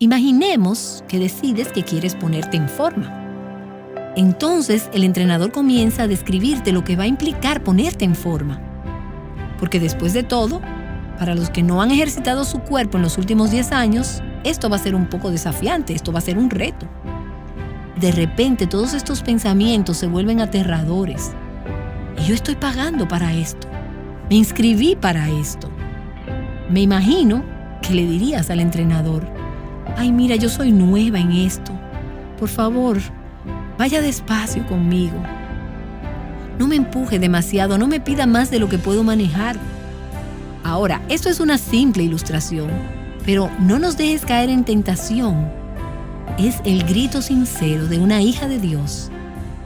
Imaginemos que decides que quieres ponerte en forma. Entonces, el entrenador comienza a describirte lo que va a implicar ponerte en forma. Porque después de todo, para los que no han ejercitado su cuerpo en los últimos 10 años, esto va a ser un poco desafiante, esto va a ser un reto. De repente, todos estos pensamientos se vuelven aterradores. Y yo estoy pagando para esto. Me inscribí para esto. Me imagino que le dirías al entrenador: ay, mira, yo soy nueva en esto. Por favor, vaya despacio conmigo. No me empuje demasiado, no me pida más de lo que puedo manejar. Ahora, esto es una simple ilustración, pero no nos dejes caer en tentación. Es el grito sincero de una hija de Dios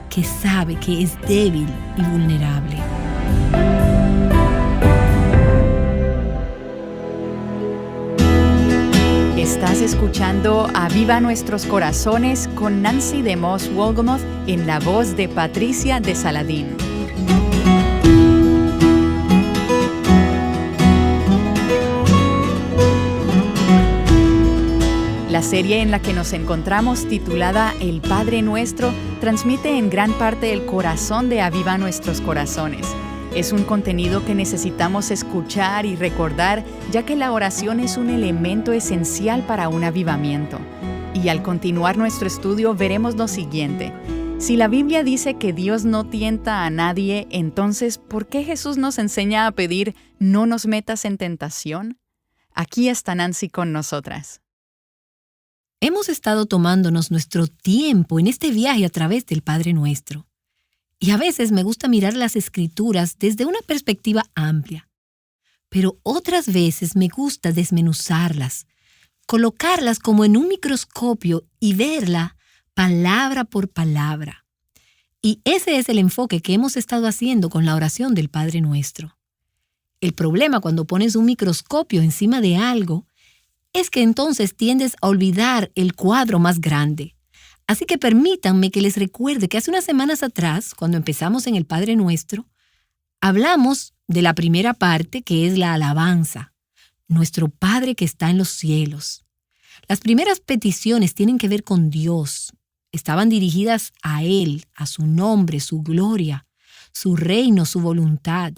que sabe que es débil y vulnerable. Estás escuchando Aviva Nuestros Corazones con Nancy DeMoss Wolgemuth en la voz de Patricia de Saladín. La serie en la que nos encontramos, titulada El Padre Nuestro, transmite en gran parte el corazón de Aviva Nuestros Corazones. Es un contenido que necesitamos escuchar y recordar, ya que la oración es un elemento esencial para un avivamiento. Y al continuar nuestro estudio veremos lo siguiente. Si la Biblia dice que Dios no tienta a nadie, entonces, ¿por qué Jesús nos enseña a pedir no nos metas en tentación? Aquí está Nancy con nosotras. Hemos estado tomándonos nuestro tiempo en este viaje a través del Padre Nuestro. Y a veces me gusta mirar las Escrituras desde una perspectiva amplia. Pero otras veces me gusta desmenuzarlas, colocarlas como en un microscopio y verla palabra por palabra. Y ese es el enfoque que hemos estado haciendo con la oración del Padre Nuestro. El problema cuando pones un microscopio encima de algo es que entonces tiendes a olvidar el cuadro más grande. Así que permítanme que les recuerde que hace unas semanas atrás, cuando empezamos en el Padre Nuestro, hablamos de la primera parte, que es la alabanza, nuestro Padre que está en los cielos. Las primeras peticiones tienen que ver con Dios. Estaban dirigidas a Él, a su nombre, su gloria, su reino, su voluntad.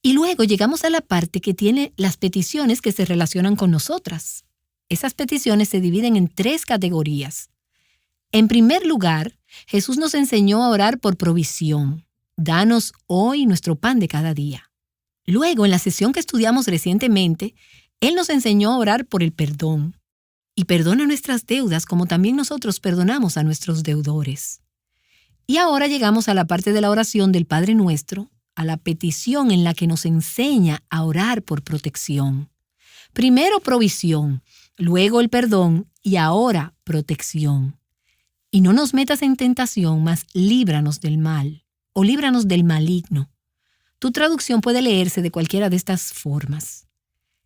Y luego llegamos a la parte que tiene las peticiones que se relacionan con nosotras. Esas peticiones se dividen en 3 categorías. En primer lugar, Jesús nos enseñó a orar por provisión. Danos hoy nuestro pan de cada día. Luego, en la sesión que estudiamos recientemente, Él nos enseñó a orar por el perdón. Y perdona nuestras deudas como también nosotros perdonamos a nuestros deudores. Y ahora llegamos a la parte de la oración del Padre Nuestro, a la petición en la que nos enseña a orar por protección. Primero provisión, luego el perdón y ahora protección. Y no nos metas en tentación, mas líbranos del mal, o líbranos del maligno. Tu traducción puede leerse de cualquiera de estas formas.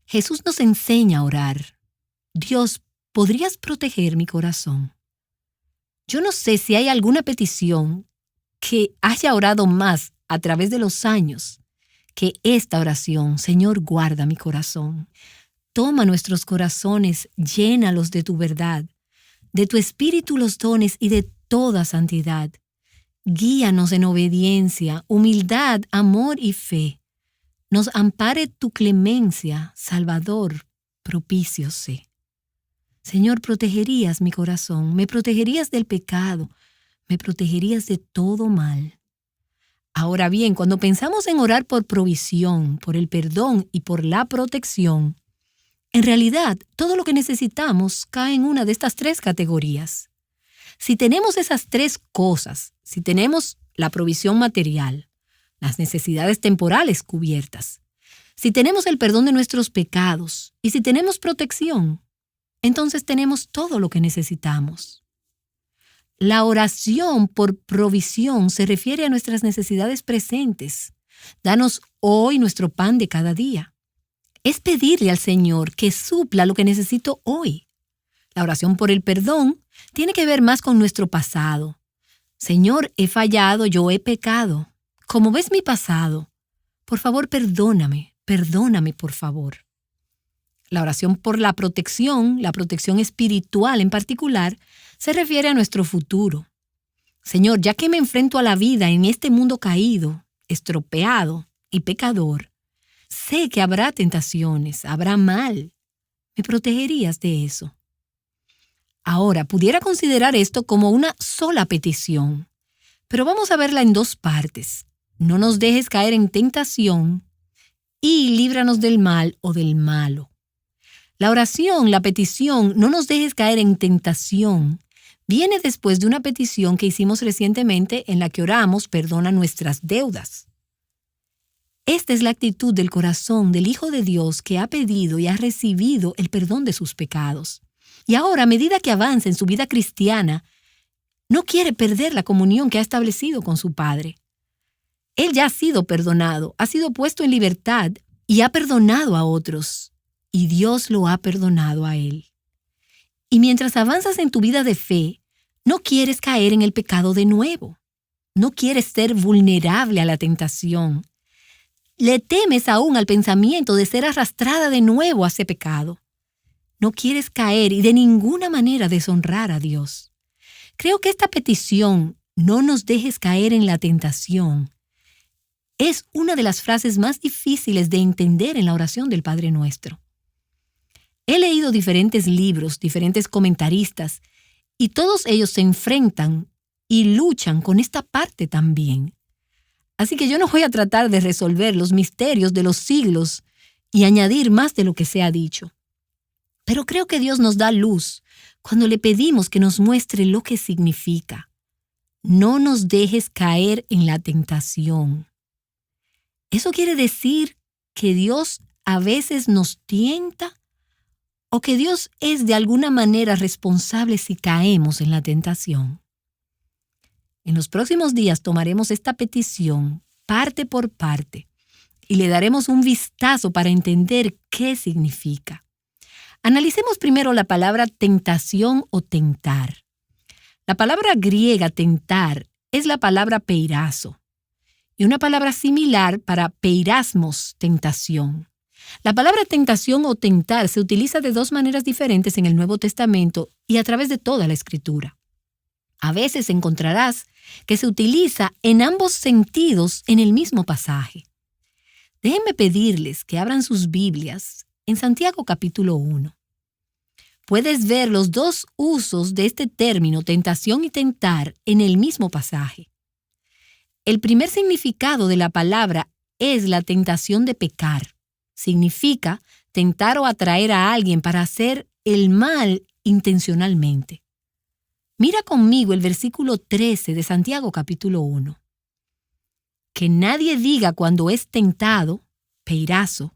Jesús nos enseña a orar. Dios, ¿podrías proteger mi corazón? Yo no sé si hay alguna petición que haya orado más a través de los años que esta oración: Señor, guarda mi corazón. Toma nuestros corazones, llénalos de tu verdad, de tu espíritu los dones y de toda santidad. Guíanos en obediencia, humildad, amor y fe. Nos ampare tu clemencia, Salvador, propicio sé. Señor, protegerías mi corazón, me protegerías del pecado, me protegerías de todo mal. Ahora bien, cuando pensamos en orar por provisión, por el perdón y por la protección, en realidad, todo lo que necesitamos cae en una de estas 3 categorías. Si tenemos esas 3 cosas, si tenemos la provisión material, las necesidades temporales cubiertas, si tenemos el perdón de nuestros pecados y si tenemos protección, entonces tenemos todo lo que necesitamos. La oración por provisión se refiere a nuestras necesidades presentes. Danos hoy nuestro pan de cada día. Es pedirle al Señor que supla lo que necesito hoy. La oración por el perdón tiene que ver más con nuestro pasado. Señor, he fallado, yo he pecado. Como ves mi pasado, por favor, perdóname por favor. La oración por la protección espiritual en particular, se refiere a nuestro futuro. Señor, ya que me enfrento a la vida en este mundo caído, estropeado y pecador, sé que habrá tentaciones, habrá mal. ¿Me protegerías de eso? Ahora, pudiera considerar esto como una sola petición, pero vamos a verla en dos partes. No nos dejes caer en tentación y líbranos del mal o del malo. La oración, la petición, no nos dejes caer en tentación, viene después de una petición que hicimos recientemente en la que oramos, perdona nuestras deudas. Esta es la actitud del corazón del Hijo de Dios que ha pedido y ha recibido el perdón de sus pecados. Y ahora, a medida que avanza en su vida cristiana, no quiere perder la comunión que ha establecido con su Padre. Él ya ha sido perdonado, ha sido puesto en libertad y ha perdonado a otros. Y Dios lo ha perdonado a él. Y mientras avanzas en tu vida de fe, no quieres caer en el pecado de nuevo. No quieres ser vulnerable a la tentación. Le temes aún al pensamiento de ser arrastrada de nuevo a ese pecado. No quieres caer y de ninguna manera deshonrar a Dios. Creo que esta petición, no nos dejes caer en la tentación, es una de las frases más difíciles de entender en la oración del Padre Nuestro. He leído diferentes libros, diferentes comentaristas, y todos ellos se enfrentan y luchan con esta parte también. Así que yo no voy a tratar de resolver los misterios de los siglos y añadir más de lo que se ha dicho. Pero creo que Dios nos da luz cuando le pedimos que nos muestre lo que significa. No nos dejes caer en la tentación. ¿Eso quiere decir que Dios a veces nos tienta? ¿O que Dios es de alguna manera responsable si caemos en la tentación? En los próximos días tomaremos esta petición parte por parte y le daremos un vistazo para entender qué significa. Analicemos primero la palabra tentación o tentar. La palabra griega tentar es la palabra peirazo y una palabra similar para peirasmos, tentación. La palabra tentación o tentar se utiliza de dos maneras diferentes en el Nuevo Testamento y a través de toda la Escritura. A veces encontrarás que se utiliza en ambos sentidos en el mismo pasaje. Déjenme pedirles que abran sus Biblias en Santiago capítulo 1. Puedes ver los dos usos de este término, tentación y tentar, en el mismo pasaje. El primer significado de la palabra es la tentación de pecar. Significa tentar o atraer a alguien para hacer el mal intencionalmente. Mira conmigo el versículo 13 de Santiago capítulo 1. Que nadie diga cuando es tentado, peirazo,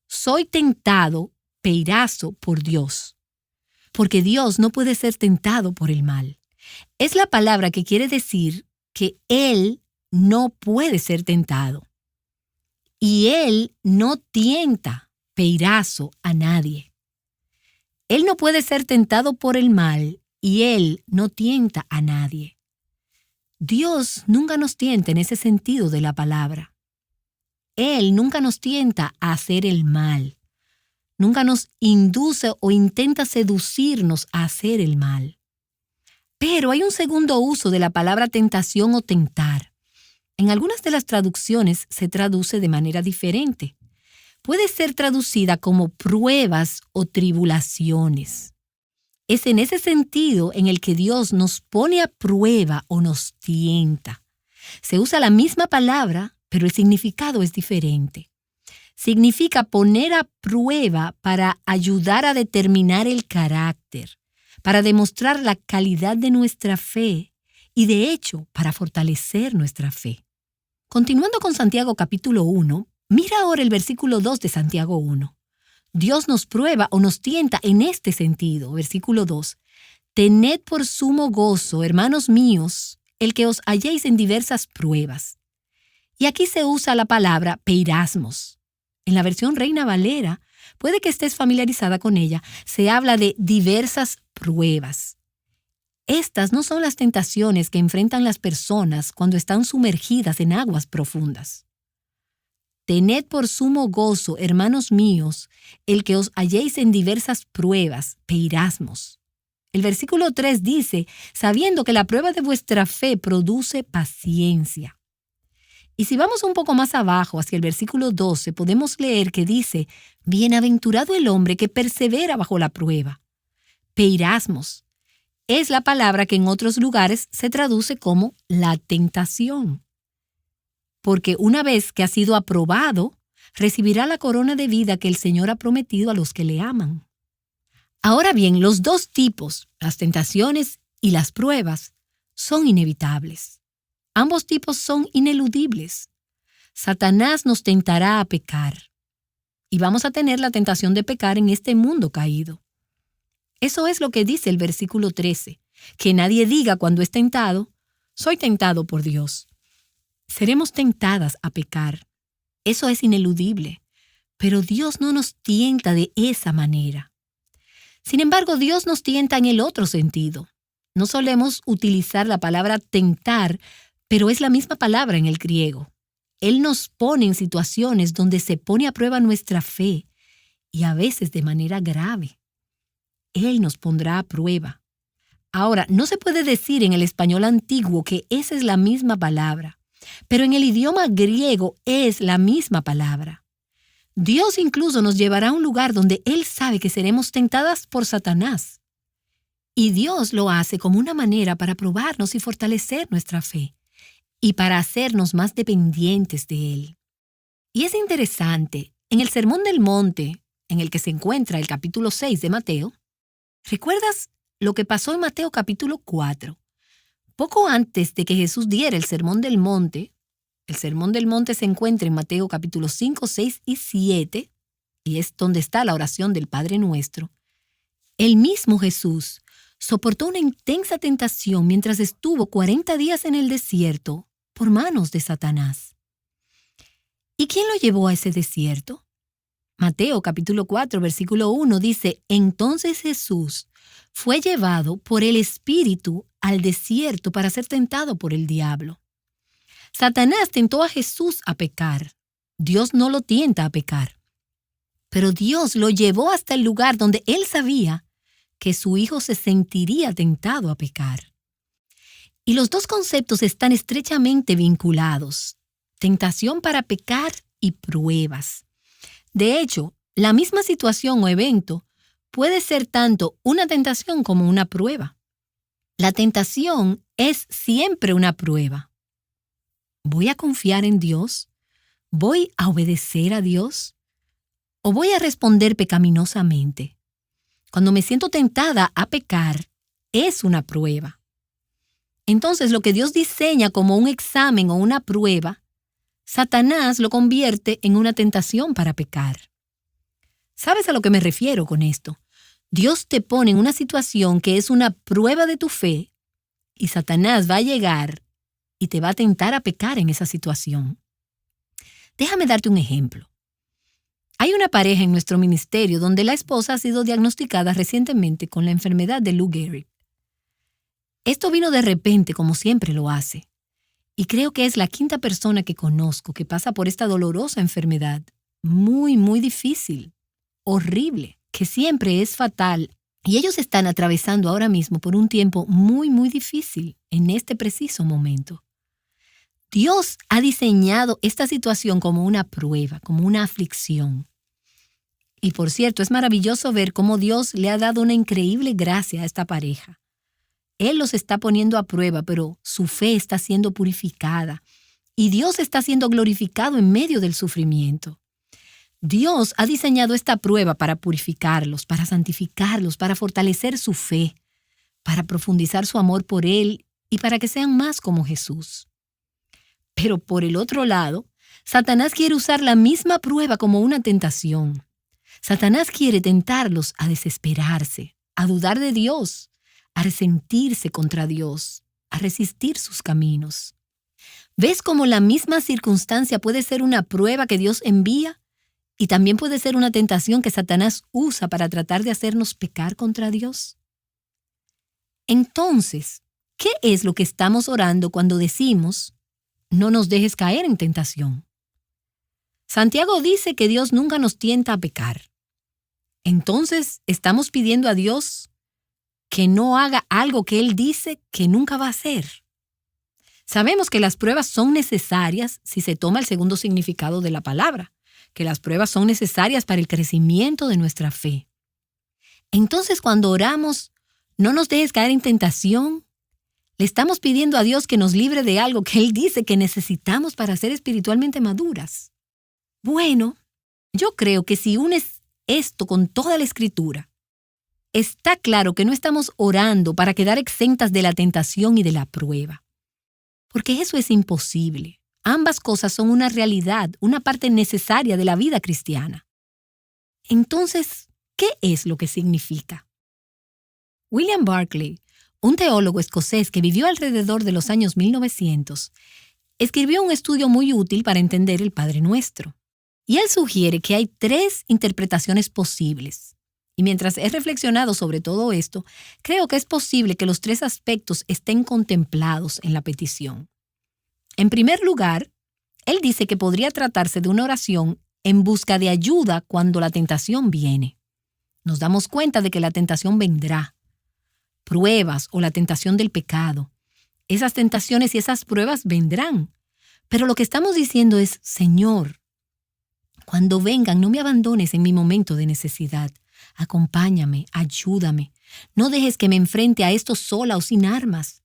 soy tentado, peirazo, por Dios. Porque Dios no puede ser tentado por el mal. Es la palabra que quiere decir que Él no puede ser tentado. Y Él no tienta, peirazo, a nadie. Él no puede ser tentado por el mal y Él no tienta a nadie. Dios nunca nos tienta en ese sentido de la palabra. Él nunca nos tienta a hacer el mal. Nunca nos induce o intenta seducirnos a hacer el mal. Pero hay un segundo uso de la palabra tentación o tentar. En algunas de las traducciones se traduce de manera diferente. Puede ser traducida como pruebas o tribulaciones. Es en ese sentido en el que Dios nos pone a prueba o nos tienta. Se usa la misma palabra, pero el significado es diferente. Significa poner a prueba para ayudar a determinar el carácter, para demostrar la calidad de nuestra fe y, de hecho, para fortalecer nuestra fe. Continuando con Santiago capítulo 1, mira ahora el versículo 2 de Santiago 1. Dios nos prueba o nos tienta en este sentido. Versículo 2. Tened por sumo gozo, hermanos míos, el que os halléis en diversas pruebas. Y aquí se usa la palabra peirasmos. En la versión Reina Valera, puede que estés familiarizada con ella, se habla de diversas pruebas. Estas no son las tentaciones que enfrentan las personas cuando están sumergidas en aguas profundas. Tened por sumo gozo, hermanos míos, el que os halléis en diversas pruebas, peirasmos. El versículo 3 dice, sabiendo que la prueba de vuestra fe produce paciencia. Y si vamos un poco más abajo, hacia el versículo 12, podemos leer que dice, bienaventurado el hombre que persevera bajo la prueba. Peirasmos es la palabra que en otros lugares se traduce como la tentación. Porque una vez que ha sido aprobado, recibirá la corona de vida que el Señor ha prometido a los que le aman. Ahora bien, los dos tipos, las tentaciones y las pruebas, son inevitables. Ambos tipos son ineludibles. Satanás nos tentará a pecar. Y vamos a tener la tentación de pecar en este mundo caído. Eso es lo que dice el versículo 13, que nadie diga cuando es tentado, soy tentado por Dios. Seremos tentadas a pecar. Eso es ineludible, pero Dios no nos tienta de esa manera. Sin embargo, Dios nos tienta en el otro sentido. No solemos utilizar la palabra tentar, pero es la misma palabra en el griego. Él nos pone en situaciones donde se pone a prueba nuestra fe, y a veces de manera grave. Él nos pondrá a prueba. Ahora, no se puede decir en el español antiguo que esa es la misma palabra, pero en el idioma griego es la misma palabra. Dios incluso nos llevará a un lugar donde Él sabe que seremos tentadas por Satanás. Y Dios lo hace como una manera para probarnos y fortalecer nuestra fe, y para hacernos más dependientes de Él. Y es interesante, en el Sermón del Monte, en el que se encuentra el capítulo 6 de Mateo, ¿recuerdas lo que pasó en Mateo capítulo 4? Poco antes de que Jesús diera el Sermón del Monte se encuentra en Mateo capítulo 5, 6 y 7, y es donde está la oración del Padre Nuestro. El mismo Jesús soportó una intensa tentación mientras estuvo 40 días en el desierto por manos de Satanás. ¿Y quién lo llevó a ese desierto? Mateo capítulo 4, versículo 1 dice, entonces Jesús fue llevado por el Espíritu al desierto para ser tentado por el diablo. Satanás tentó a Jesús a pecar. Dios no lo tienta a pecar. Pero Dios lo llevó hasta el lugar donde Él sabía que su Hijo se sentiría tentado a pecar. Y los dos conceptos están estrechamente vinculados. Tentación para pecar y pruebas. De hecho, la misma situación o evento puede ser tanto una tentación como una prueba. La tentación es siempre una prueba. ¿Voy a confiar en Dios? ¿Voy a obedecer a Dios? ¿O voy a responder pecaminosamente? Cuando me siento tentada a pecar, es una prueba. Entonces, lo que Dios diseña como un examen o una prueba, Satanás lo convierte en una tentación para pecar. ¿Sabes a lo que me refiero con esto? Dios te pone en una situación que es una prueba de tu fe y Satanás va a llegar y te va a tentar a pecar en esa situación. Déjame darte un ejemplo. Hay una pareja en nuestro ministerio donde la esposa ha sido diagnosticada recientemente con la enfermedad de Lou Gehrig. Esto vino de repente, como siempre lo hace, y creo que es la quinta persona que conozco que pasa por esta dolorosa enfermedad, muy, muy difícil, horrible, que siempre es fatal, y ellos están atravesando ahora mismo por un tiempo muy, muy difícil en este preciso momento. Dios ha diseñado esta situación como una prueba, como una aflicción. Y por cierto, es maravilloso ver cómo Dios le ha dado una increíble gracia a esta pareja. Él los está poniendo a prueba, pero su fe está siendo purificada y Dios está siendo glorificado en medio del sufrimiento. Dios ha diseñado esta prueba para purificarlos, para santificarlos, para fortalecer su fe, para profundizar su amor por Él y para que sean más como Jesús. Pero por el otro lado, Satanás quiere usar la misma prueba como una tentación. Satanás quiere tentarlos a desesperarse, a dudar de Dios, a resentirse contra Dios, a resistir sus caminos. ¿Ves cómo la misma circunstancia puede ser una prueba que Dios envía? Y también puede ser una tentación que Satanás usa para tratar de hacernos pecar contra Dios. Entonces, ¿qué es lo que estamos orando cuando decimos, no nos dejes caer en tentación? Santiago dice que Dios nunca nos tienta a pecar. Entonces, estamos pidiendo a Dios que no haga algo que Él dice que nunca va a hacer. Sabemos que las pruebas son necesarias si se toma el segundo significado de la palabra, que las pruebas son necesarias para el crecimiento de nuestra fe. Entonces, cuando oramos, no nos dejes caer en tentación. Le estamos pidiendo a Dios que nos libre de algo que Él dice que necesitamos para ser espiritualmente maduras. Bueno, yo creo que si unes esto con toda la Escritura, está claro que no estamos orando para quedar exentas de la tentación y de la prueba. Porque eso es imposible. Ambas cosas son una realidad, una parte necesaria de la vida cristiana. Entonces, ¿qué es lo que significa? William Barclay, un teólogo escocés que vivió alrededor de los años 1900, escribió un estudio muy útil para entender el Padre Nuestro. Y él sugiere que hay 3 interpretaciones posibles. Y mientras he reflexionado sobre todo esto, creo que es posible que los 3 aspectos estén contemplados en la petición. En primer lugar, él dice que podría tratarse de una oración en busca de ayuda cuando la tentación viene. Nos damos cuenta de que la tentación vendrá. Pruebas o la tentación del pecado. Esas tentaciones y esas pruebas vendrán. Pero lo que estamos diciendo es, Señor, cuando vengan, no me abandones en mi momento de necesidad. Acompáñame, ayúdame. No dejes que me enfrente a esto sola o sin armas.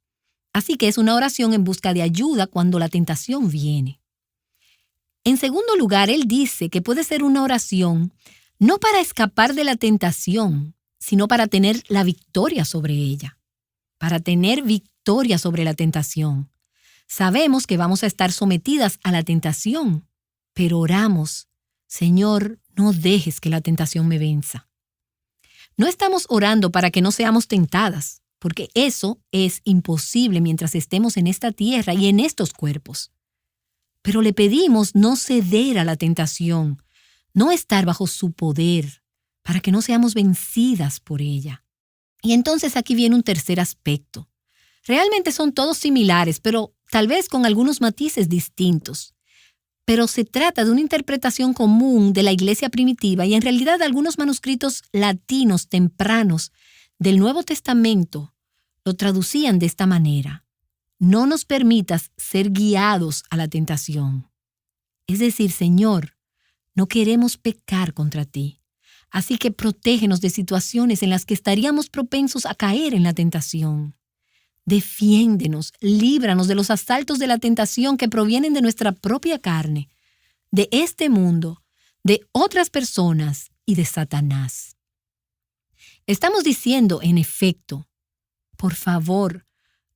Así que es una oración en busca de ayuda cuando la tentación viene. En segundo lugar, él dice que puede ser una oración no para escapar de la tentación, sino para tener la victoria sobre ella. Para tener victoria sobre la tentación. Sabemos que vamos a estar sometidas a la tentación, pero oramos, Señor, no dejes que la tentación me venza. No estamos orando para que no seamos tentadas, porque eso es imposible mientras estemos en esta tierra y en estos cuerpos. Pero le pedimos no ceder a la tentación, no estar bajo su poder, para que no seamos vencidas por ella. Y entonces aquí viene un tercer aspecto. Realmente son todos similares, pero tal vez con algunos matices distintos. Pero se trata de una interpretación común de la iglesia primitiva y en realidad algunos manuscritos latinos tempranos del Nuevo Testamento lo traducían de esta manera. No nos permitas ser guiados a la tentación. Es decir, Señor, no queremos pecar contra ti. Así que protégenos de situaciones en las que estaríamos propensos a caer en la tentación. Defiéndenos, líbranos de los asaltos de la tentación que provienen de nuestra propia carne, de este mundo, de otras personas y de Satanás. Estamos diciendo, en efecto, por favor,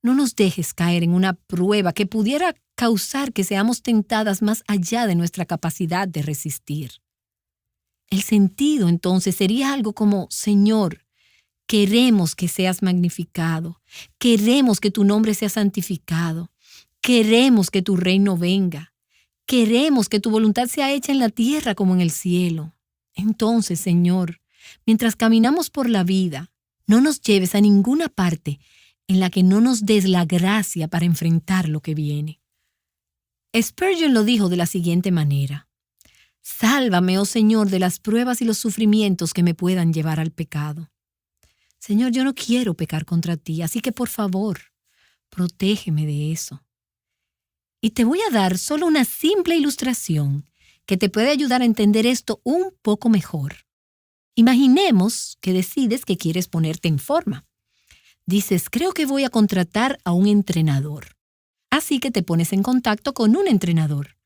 no nos dejes caer en una prueba que pudiera causar que seamos tentadas más allá de nuestra capacidad de resistir. El sentido, entonces, sería algo como, Señor, queremos que seas magnificado, queremos que tu nombre sea santificado, queremos que tu reino venga, queremos que tu voluntad sea hecha en la tierra como en el cielo. Entonces, Señor, mientras caminamos por la vida, no nos lleves a ninguna parte en la que no nos des la gracia para enfrentar lo que viene. Spurgeon lo dijo de la siguiente manera: Sálvame, oh Señor, de las pruebas y los sufrimientos que me puedan llevar al pecado. Señor, yo no quiero pecar contra ti, así que por favor, protégeme de eso. Y te voy a dar solo una simple ilustración que te puede ayudar a entender esto un poco mejor. Imaginemos que decides que quieres ponerte en forma. Dices, creo que voy a contratar a un entrenador. Así que te pones en contacto con un entrenador.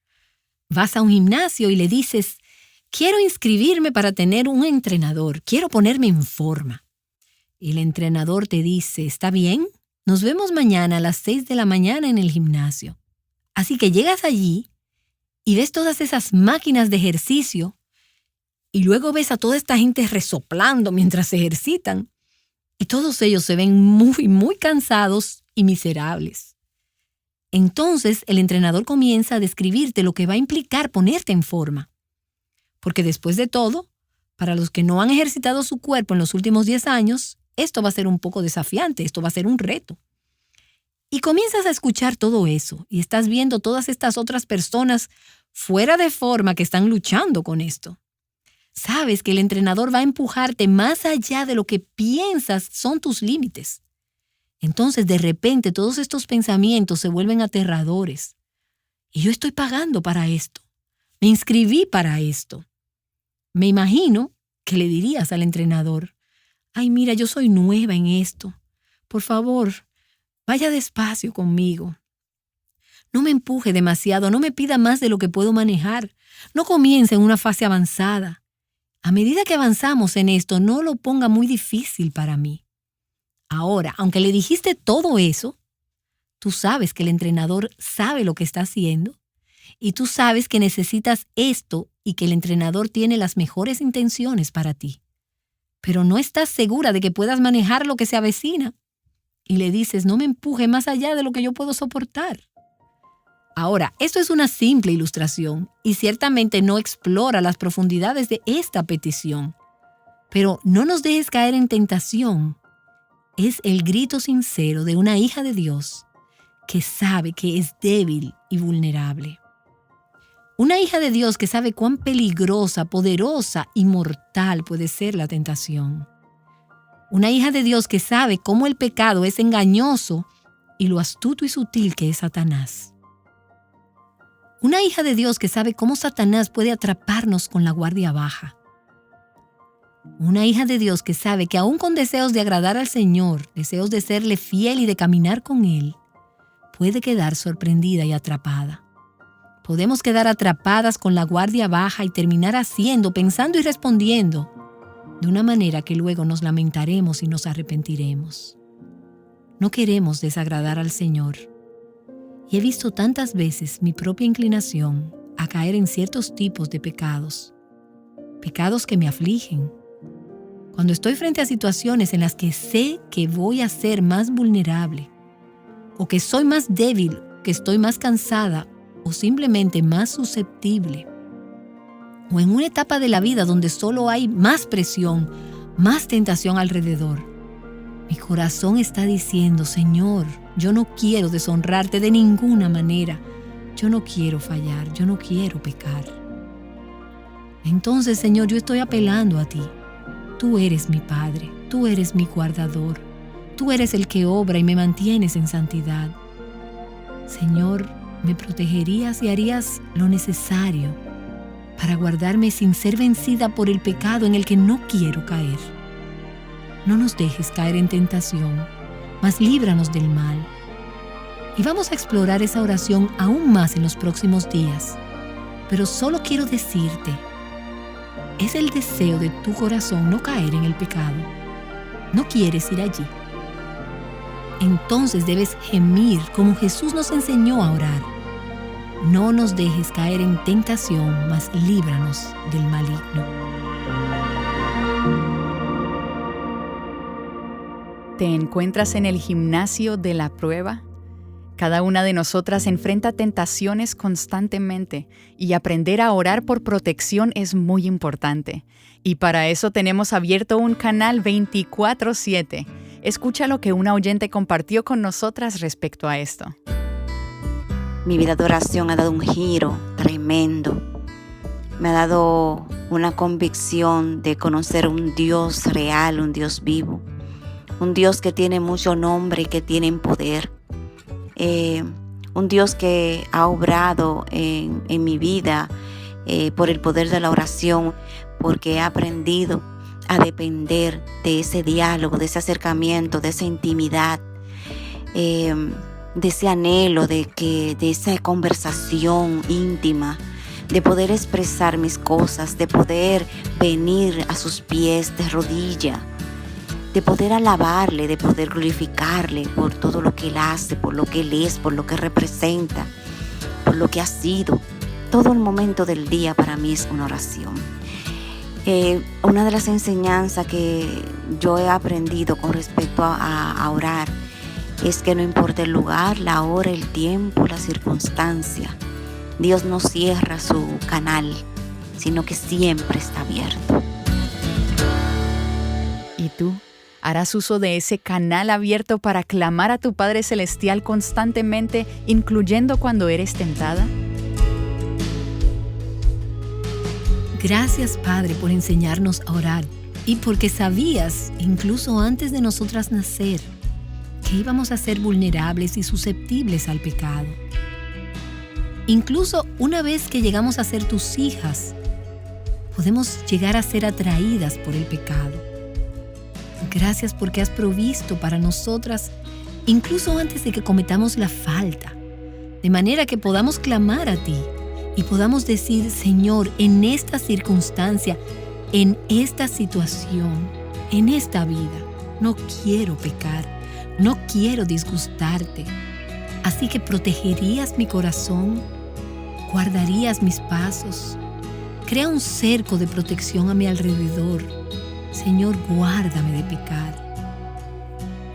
Vas a un gimnasio y le dices, quiero inscribirme para tener un entrenador, quiero ponerme en forma. Y el entrenador te dice, está bien, nos vemos mañana a las 6 de la mañana en el gimnasio. Así que llegas allí y ves todas esas máquinas de ejercicio y luego ves a toda esta gente resoplando mientras se ejercitan. Y todos ellos se ven muy cansados y miserables. Entonces el entrenador comienza a describirte lo que va a implicar ponerte en forma. Porque después de todo, para los que no han ejercitado su cuerpo en los últimos 10 años, esto va a ser un poco desafiante, esto va a ser un reto. Y comienzas a escuchar todo eso y estás viendo todas estas otras personas fuera de forma que están luchando con esto. Sabes que el entrenador va a empujarte más allá de lo que piensas son tus límites. Entonces, de repente, todos estos pensamientos se vuelven aterradores. Y yo estoy pagando para esto. Me inscribí para esto. Me imagino que le dirías al entrenador, ay, mira, yo soy nueva en esto. Por favor, vaya despacio conmigo. No me empuje demasiado, no me pida más de lo que puedo manejar. No comience en una fase avanzada. A medida que avanzamos en esto, no lo ponga muy difícil para mí. Ahora, aunque le dijiste todo eso, tú sabes que el entrenador sabe lo que está haciendo y tú sabes que necesitas esto y que el entrenador tiene las mejores intenciones para ti. Pero no estás segura de que puedas manejar lo que se avecina. Y le dices, no me empuje más allá de lo que yo puedo soportar. Ahora, esto es una simple ilustración y ciertamente no explora las profundidades de esta petición. Pero no nos dejes caer en tentación. Es el grito sincero de una hija de Dios que sabe que es débil y vulnerable. Una hija de Dios que sabe cuán peligrosa, poderosa y mortal puede ser la tentación. Una hija de Dios que sabe cómo el pecado es engañoso y lo astuto y sutil que es Satanás. Una hija de Dios que sabe cómo Satanás puede atraparnos con la guardia baja. Una hija de Dios que sabe que aún con deseos de agradar al Señor, deseos de serle fiel y de caminar con Él, puede quedar sorprendida y atrapada. Podemos quedar atrapadas con la guardia baja y terminar haciendo, pensando y respondiendo de una manera que luego nos lamentaremos y nos arrepentiremos. No queremos desagradar al Señor. Y he visto tantas veces mi propia inclinación a caer en ciertos tipos de pecados. Pecados que me afligen. Cuando estoy frente a situaciones en las que sé que voy a ser más vulnerable, o que soy más débil, que estoy más cansada, o simplemente más susceptible, o en una etapa de la vida donde solo hay más presión, más tentación alrededor, mi corazón está diciendo, Señor, yo no quiero deshonrarte de ninguna manera, yo no quiero fallar, yo no quiero pecar. Entonces, Señor, yo estoy apelando a ti. Tú eres mi Padre, tú eres mi guardador, tú eres el que obra y me mantienes en santidad. Señor, me protegerías y harías lo necesario para guardarme sin ser vencida por el pecado en el que no quiero caer. No nos dejes caer en tentación, mas líbranos del mal. Y vamos a explorar esa oración aún más en los próximos días. Pero solo quiero decirte, es el deseo de tu corazón no caer en el pecado. No quieres ir allí. Entonces debes gemir como Jesús nos enseñó a orar. No nos dejes caer en tentación, mas líbranos del maligno. ¿Te encuentras en el gimnasio de la prueba? Cada una de nosotras enfrenta tentaciones constantemente y aprender a orar por protección es muy importante. Y para eso tenemos abierto un canal 24/7. Escucha lo que una oyente compartió con nosotras respecto a esto. Mi vida de oración ha dado un giro tremendo. Me ha dado una convicción de conocer un Dios real, un Dios vivo. Un Dios que tiene mucho nombre y que tiene poder. Un Dios que ha obrado en mi vida por el poder de la oración, porque he aprendido a depender de ese diálogo, de ese acercamiento, de esa intimidad, de ese anhelo, de esa conversación íntima, de poder expresar mis cosas, de poder venir a sus pies de rodilla, de poder alabarle, de poder glorificarle por todo lo que Él hace, por lo que Él es, por lo que representa, por lo que ha sido. Todo el momento del día para mí es una oración. Una de las enseñanzas que yo he aprendido con respecto a orar es que no importa el lugar, la hora, el tiempo, la circunstancia, Dios no cierra su canal, sino que siempre está abierto. ¿Y tú? ¿Harás uso de ese canal abierto para clamar a tu Padre Celestial constantemente, incluyendo cuando eres tentada? Gracias, Padre, por enseñarnos a orar y porque sabías, incluso antes de nosotras nacer, que íbamos a ser vulnerables y susceptibles al pecado. Incluso una vez que llegamos a ser tus hijas, podemos llegar a ser atraídas por el pecado. Gracias porque has provisto para nosotras incluso antes de que cometamos la falta, de manera que podamos clamar a ti y podamos decir: Señor, en esta circunstancia, en esta situación, en esta vida, no quiero pecar, no quiero disgustarte. Así que protegerías mi corazón, guardarías mis pasos, crea un cerco de protección a mi alrededor. Señor, guárdame de pecar.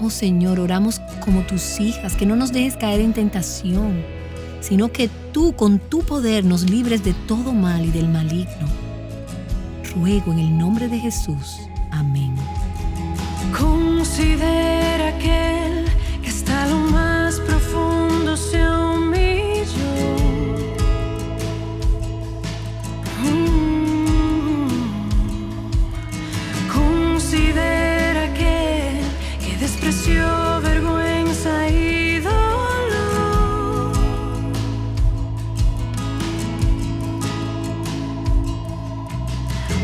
Oh Señor, oramos como tus hijas, que no nos dejes caer en tentación, sino que tú con tu poder nos libres de todo mal y del maligno. Ruego en el nombre de Jesús. Amén. Considera aquel que está a lo más profundo se humilló. Considera aquel que despreció vergüenza y dolor.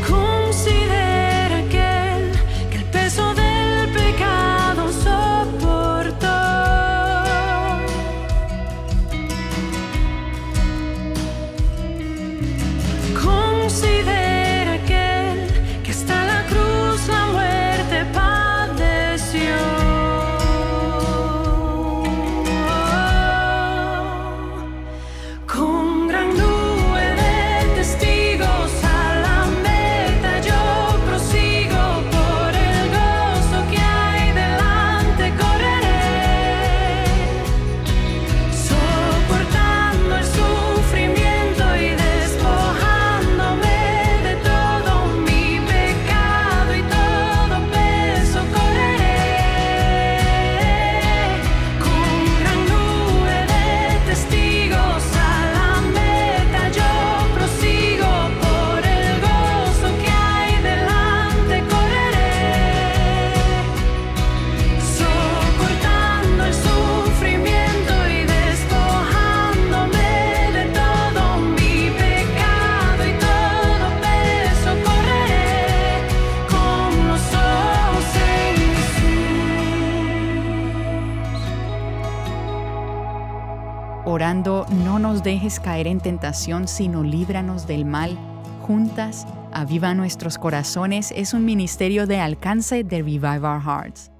Considera aquel que el peso del pecado soportó. Considera aquel que hasta la cruz la muerte padeció. Con gran nube de testigos a la meta yo prosigo, por el gozo que hay delante correré, soportando el sufrimiento y despojándome de todo mi pecado y todo peso correré. Con gran nube de testigos a la meta yo prosigo, por el gozo que hay delante correré, soportando el sufrimiento y despojándome de todo mi pecado y todo peso correré, con los ojos en Jesús. Orando, no nos dejes caer en tentación, sino líbranos del mal. Juntas, Aviva Nuestros Corazones es un ministerio de alcance de Revive Our Hearts.